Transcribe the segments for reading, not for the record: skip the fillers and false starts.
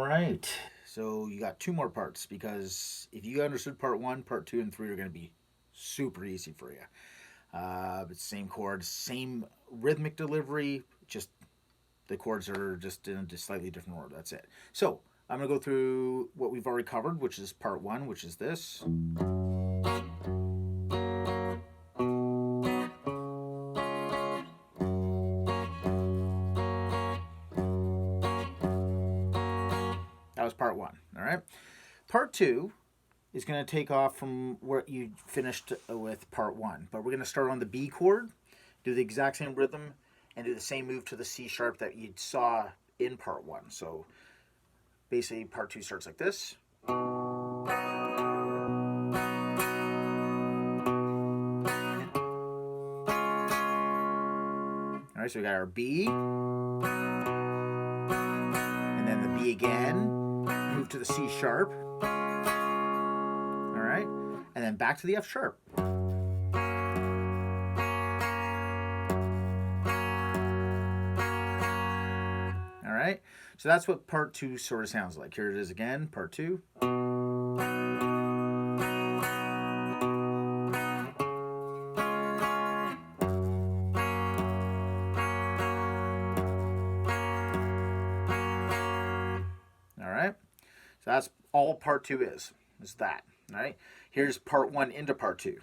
right. So you got two more parts because if you understood part one, part two, and three are going to be super easy for you. It's same chords, same rhythmic delivery, just the chords are just in a slightly different order. That's it. So I'm going to go through what we've already covered, which is part one, which is this. That was part one. All right. Part two is going to take off from where you finished with part one, but we're going to start on the B chord, do the exact same rhythm, and do the same move to the C sharp that you saw in part one. So basically, part two starts like this. All right, so we got our B, and then the B again, move to the C sharp, all right, and then back to the F sharp. All right, so that's what part two sort of sounds like. Here it is again, part two. All right, so that's all part two is that. All right, here's part one into part two.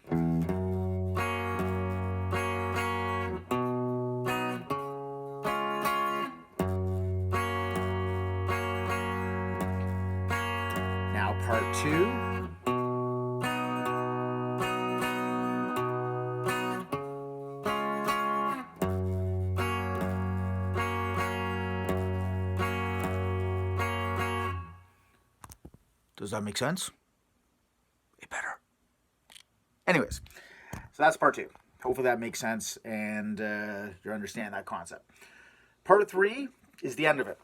Now part two. Does that make sense? It better. Anyways, so that's part two. Hopefully that makes sense and you understand that concept. Part three is the end of it.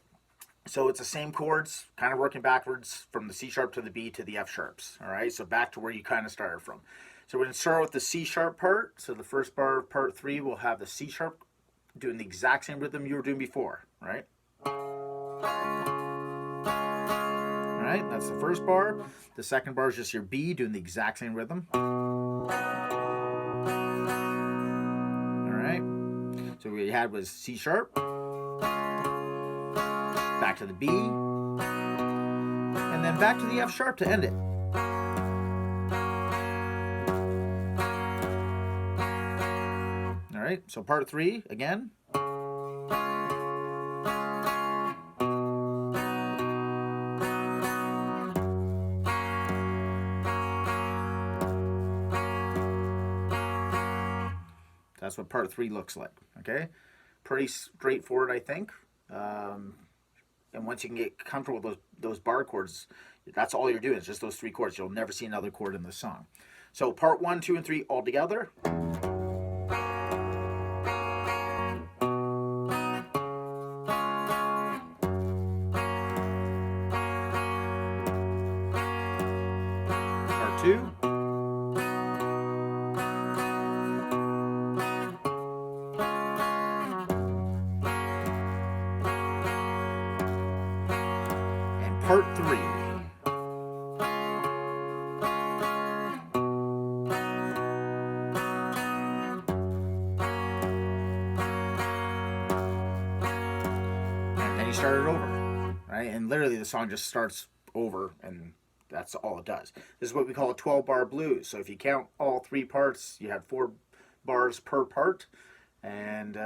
So it's the same chords, kind of working backwards from the C sharp to the B to the F sharps. All right, so back to where you kind of started from. So we're going to start with the C sharp part. So the first bar of part three will have the C sharp doing the exact same rhythm you were doing before, right? All right, that's the first bar. The second bar is just your B doing the exact same rhythm. All right, so what we had was C sharp, back to the B, and then back to the F sharp to end it. All right, so part three again. That's what part three looks like, okay? Pretty straightforward, I think. And once you can get comfortable with those bar chords, that's all you're doing. It's just those three chords. You'll never see another chord in the song. So part one, two, and three all together. Part two. Part three. And then you start it over, right? And literally the song just starts over and that's all it does. This is what we call a 12-bar blues. So if you count all three parts, you have 4 bars per part, and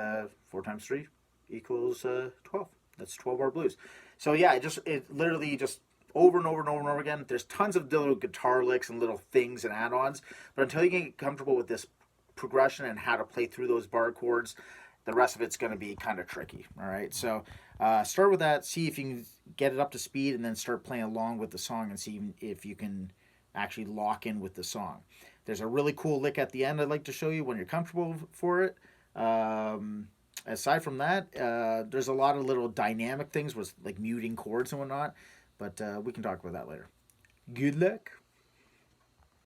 4 times 3 equals 12. That's 12-bar blues. So yeah, it literally just over and over and over and over again. There's tons of little guitar licks and little things and add-ons, but until you get comfortable with this progression and how to play through those bar chords, the rest of it's going to be kind of tricky. All right, so start with that, see if you can get it up to speed, and then start playing along with the song and see if you can actually lock in with the song. There's a really cool lick at the end I'd like to show you when you're comfortable for it. Aside from that, there's a lot of little dynamic things with like muting chords and whatnot, but we can talk about that later. Good luck.